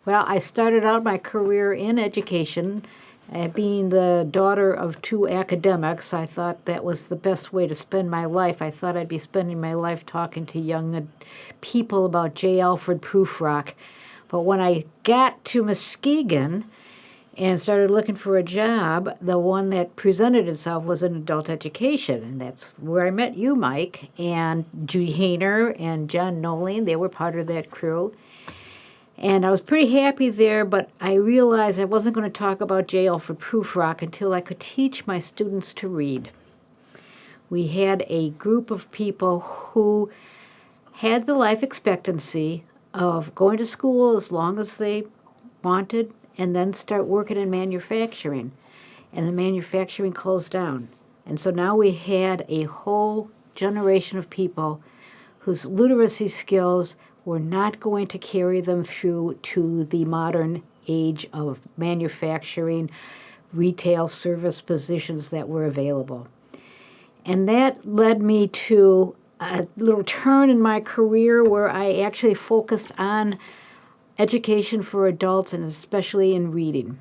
Well, I started out my career in education. Being the daughter of two academics, I thought that was the best way to spend my life. I thought I'd be spending my life talking to young people about J. Alfred Prufrock. But when I got to Muskegon and started looking for a job, the one that presented itself was in adult education. And that's where I met you, Mike, and Judy Hayner and John Nolan. They were part of that crew. And I was pretty happy there, but I realized I wasn't going to talk about J. Alfred Prufrock until I could teach my students to read. We had a group of people who had the life expectancy of going to school as long as they wanted and then start working in manufacturing. And the manufacturing closed down. And so now we had a whole generation of people whose literacy skills were not going to carry them through to the modern age of manufacturing, retail service positions that were available. And that led me to a little turn in my career where I actually focused on education for adults and especially in reading.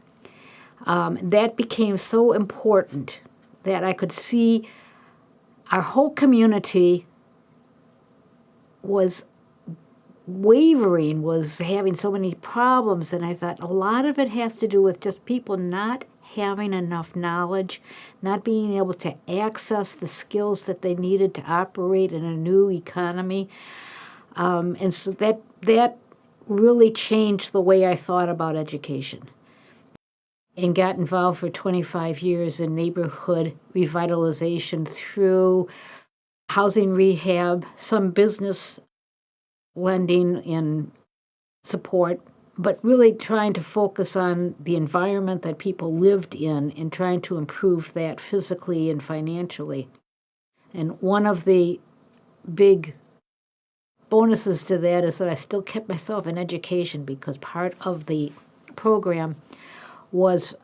That became so important that I could see our whole community was wavering, was having so many problems, and I thought a lot of it has to do with just people not having enough knowledge, not being able to access the skills that they needed to operate in a new economy. And so that really changed the way I thought about education, and got involved for 25 years in neighborhood revitalization through housing rehab, some business lending and support, but really trying to focus on the environment that people lived in and trying to improve that physically and financially. And one of the big bonuses to that is that I still kept myself in education because part of the program was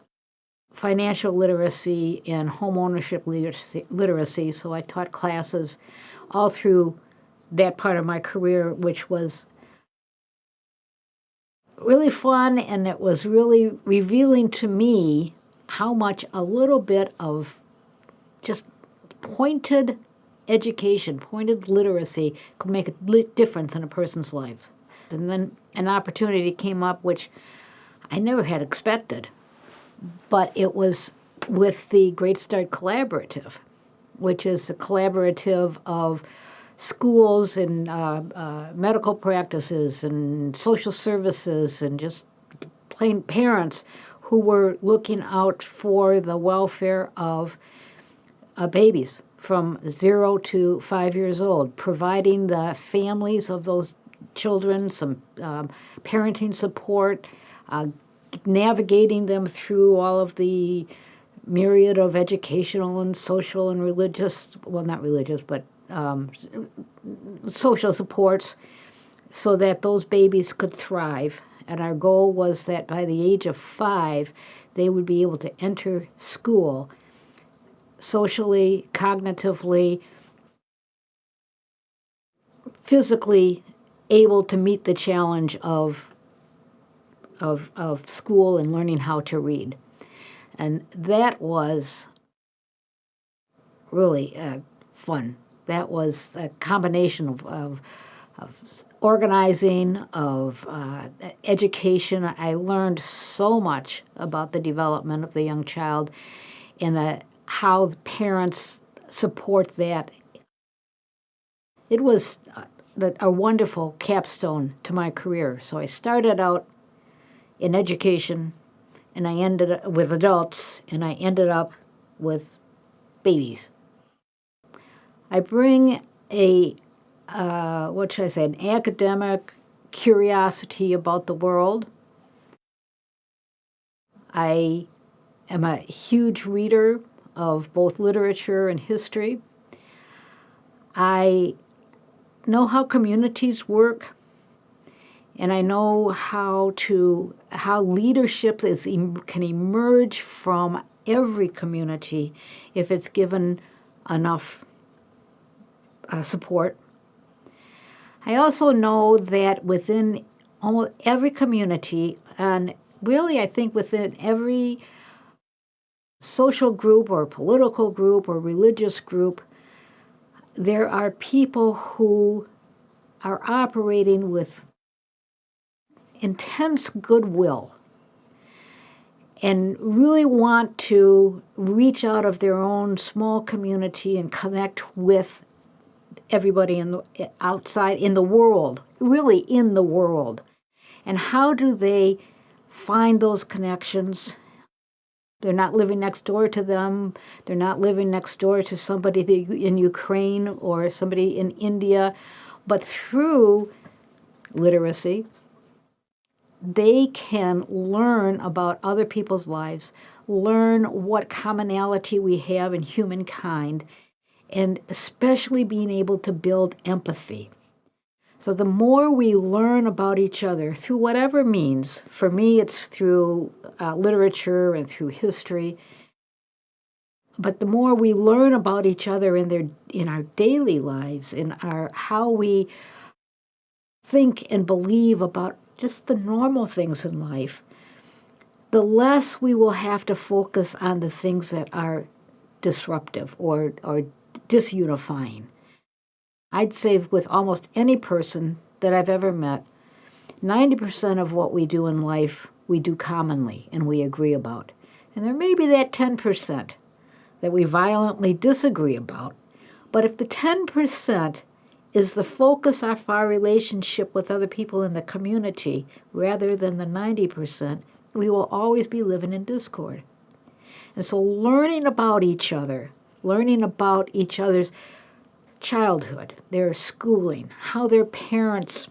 financial literacy and home ownership literacy. So I taught classes all through that part of my career, which was really fun, and it was really revealing to me how much a little bit of just pointed education, pointed literacy could make a difference in a person's life. And then an opportunity came up which I never had expected, but it was with the Great Start Collaborative, which is a collaborative of schools and medical practices and social services and just plain parents who were looking out for the welfare of babies from 0 to 5 years old, providing the families of those children some parenting support, navigating them through all of the myriad of educational and social and religious, well, not religious, but social supports so that those babies could thrive. And our goal was that by the age of 5, they would be able to enter school socially, cognitively, physically able to meet the challenge of school and learning how to read. And that was really fun. That was a combination of organizing, of education. I learned so much about the development of the young child and how the parents support that. It was a wonderful capstone to my career. So I started out in education, and I ended up with adults, and I ended up with babies. I bring an academic curiosity about the world. I am a huge reader of both literature and history. I know how communities work, and I know how leadership can emerge from every community if it's given enough support. I also know that within almost every community, And really, I think within every social group or political group or religious group, there are people who are operating with intense goodwill and really want to reach out of their own small community and connect with everybody outside in the world, really in the world. And how do they find those connections? They're not living next door to them. They're not living next door to somebody in Ukraine or somebody in India. But through literacy, they can learn about other people's lives, learn what commonality we have in humankind, and especially being able to build empathy. So the more we learn about each other through whatever means, for me it's through literature and through history, but the more we learn about each other in our daily lives, in our how we think and believe about just the normal things in life, the less we will have to focus on the things that are disruptive or disunifying. I'd say with almost any person that I've ever met, 90% of what we do in life, we do commonly and we agree about. And there may be that 10% that we violently disagree about. But if the 10% is the focus of our relationship with other people in the community rather than the 90%, we will always be living in discord. And so learning about each other, learning about each other's childhood, their schooling, how their parents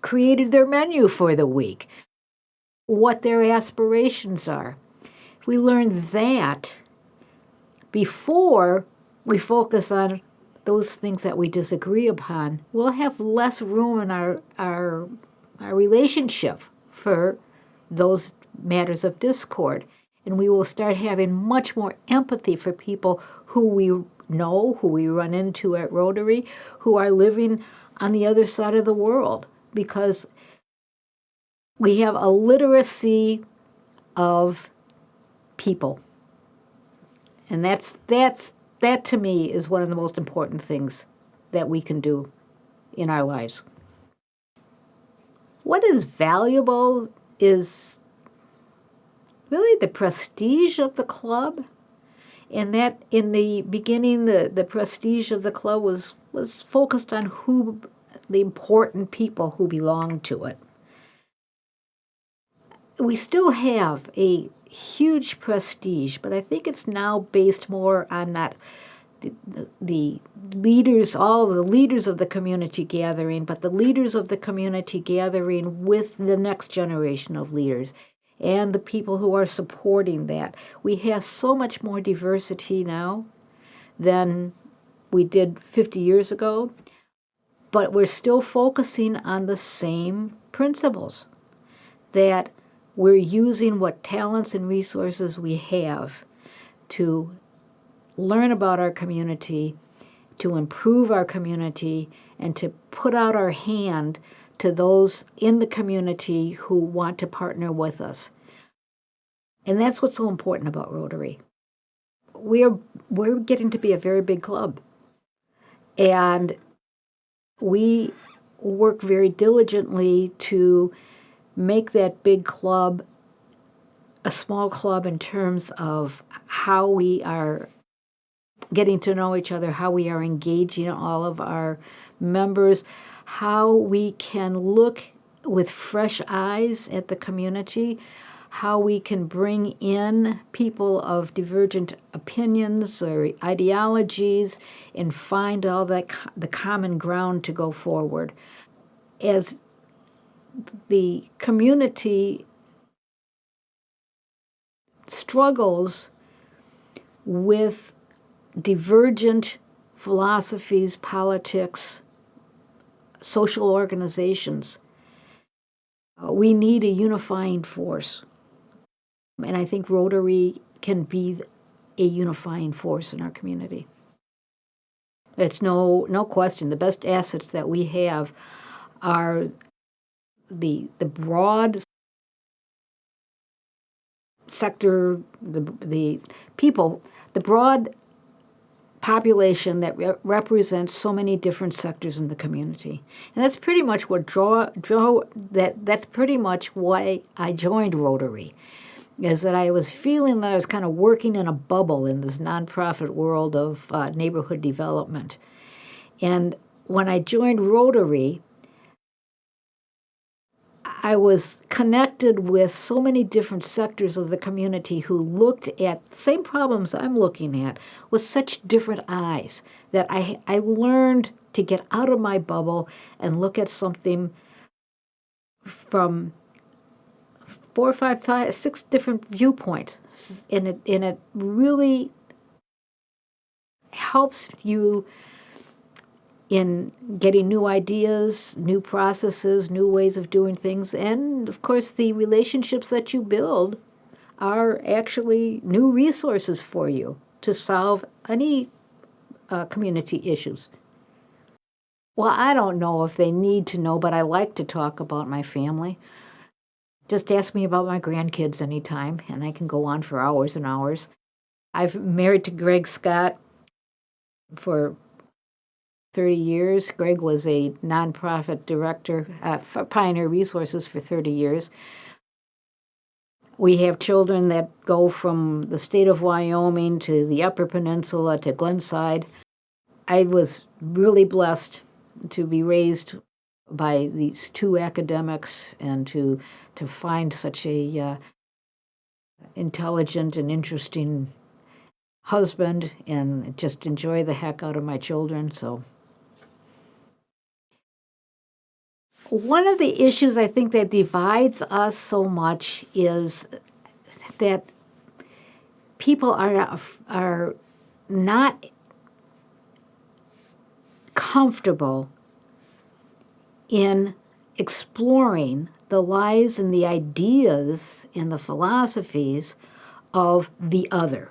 created their menu for the week, what their aspirations are. If we learn that before we focus on those things that we disagree upon, we'll have less room in our relationship for those matters of discord. And we will start having much more empathy for people who we know, who we run into at Rotary, who are living on the other side of the world, because we have a literacy of people. And that to me is one of the most important things that we can do in our lives. What is valuable is really the prestige of the club. And that in the beginning, the prestige of the club was focused on the important people who belonged to it. We still have a huge prestige, but I think it's now based more on not the leaders, all the leaders of the community gathering, but the leaders of the community gathering with the next generation of leaders and the people who are supporting that. We have so much more diversity now than we did 50 years ago, but we're still focusing on the same principles, that we're using what talents and resources we have to learn about our community, to improve our community, and to put out our hand to those in the community who want to partner with us. And that's what's so important about Rotary. We're getting to be a very big club. And we work very diligently to make that big club a small club in terms of how we are getting to know each other, how we are engaging all of our members, how we can look with fresh eyes at the community, how we can bring in people of divergent opinions or ideologies and find all that the common ground to go forward. As the community struggles with divergent philosophies, politics, social organizations, we need a unifying force. And I think Rotary can be a unifying force in our community. It's no question. The best assets that we have are the broad sector, the people, the broad population that represents so many different sectors in the community. And that's pretty much what that's pretty much why I joined Rotary, is that I was feeling that I was kind of working in a bubble in this nonprofit world of neighborhood development. And when I joined Rotary, I was connected with so many different sectors of the community who looked at the same problems I'm looking at with such different eyes that I learned to get out of my bubble and look at something from 4, 5, 6 different viewpoints. And it really helps you in getting new ideas, new processes, new ways of doing things. And of course, the relationships that you build are actually new resources for you to solve any community issues. Well, I don't know if they need to know, but I like to talk about my family. Just ask me about my grandkids anytime, and I can go on for hours and hours. I've married to Greg Scott for 30 years. Greg was a nonprofit director for Pioneer Resources for 30 years. We have children that go from the state of Wyoming to the Upper Peninsula to Glenside. I was really blessed to be raised by these 2 academics and to find such a intelligent and interesting husband and just enjoy the heck out of my children. So one of the issues I think that divides us so much is that people are not comfortable in exploring the lives and the ideas and the philosophies of the other.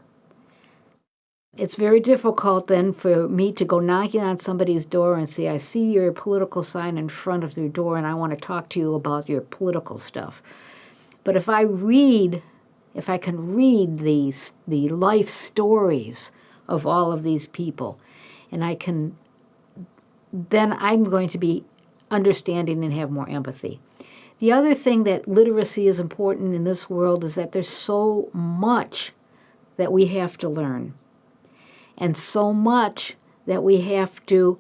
It's very difficult then for me to go knocking on somebody's door and say, I see your political sign in front of your door and I want to talk to you about your political stuff. But if I can read the life stories of all of these people, and then I'm going to be understanding and have more empathy. The other thing that literacy is important in this world is that there's so much that we have to learn, and so much that we have to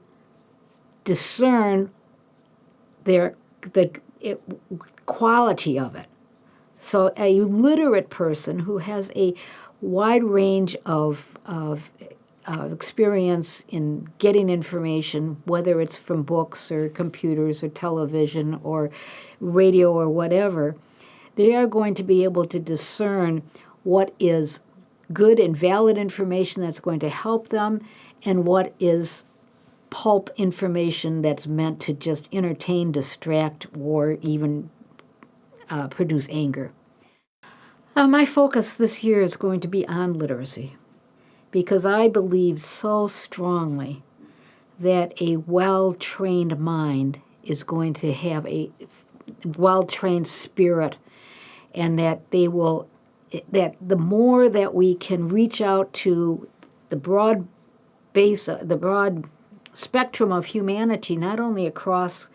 discern the quality of it. So a literate person who has a wide range of experience in getting information, whether it's from books or computers or television or radio or whatever, they are going to be able to discern what is good and valid information that's going to help them and what is pulp information that's meant to just entertain, distract, or even produce anger. My focus this year is going to be on literacy, because I believe so strongly that a well-trained mind is going to have a well-trained spirit, and that that the more that we can reach out to the broad spectrum of humanity, not only across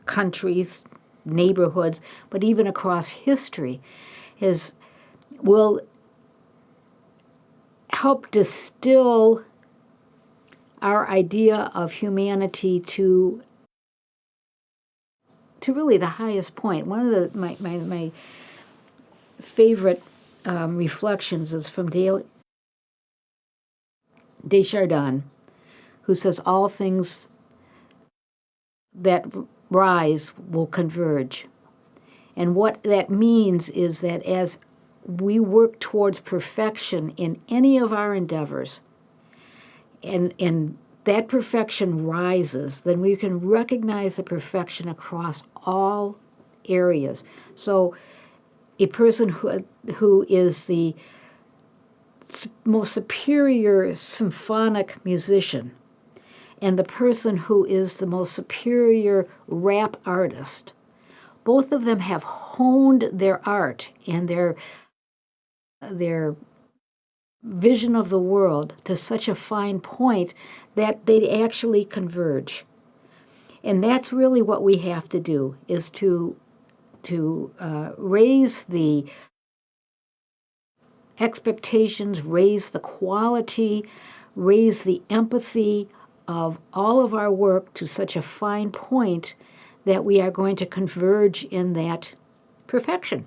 countries, neighborhoods, but even across history, will help distill our idea of humanity to really the highest point. One of my favorite reflections is from Desjardins, who says all things that rise will converge. And what that means is that as we work towards perfection in any of our endeavors, and that perfection rises, then we can recognize the perfection across all areas. So a person who is the most superior symphonic musician and the person who is the most superior rap artist, both of them have honed their art and their their vision of the world to such a fine point that they actually converge. And that's really what we have to do, is to raise the expectations, raise the quality, raise the empathy of all of our work to such a fine point that we are going to converge in that perfection.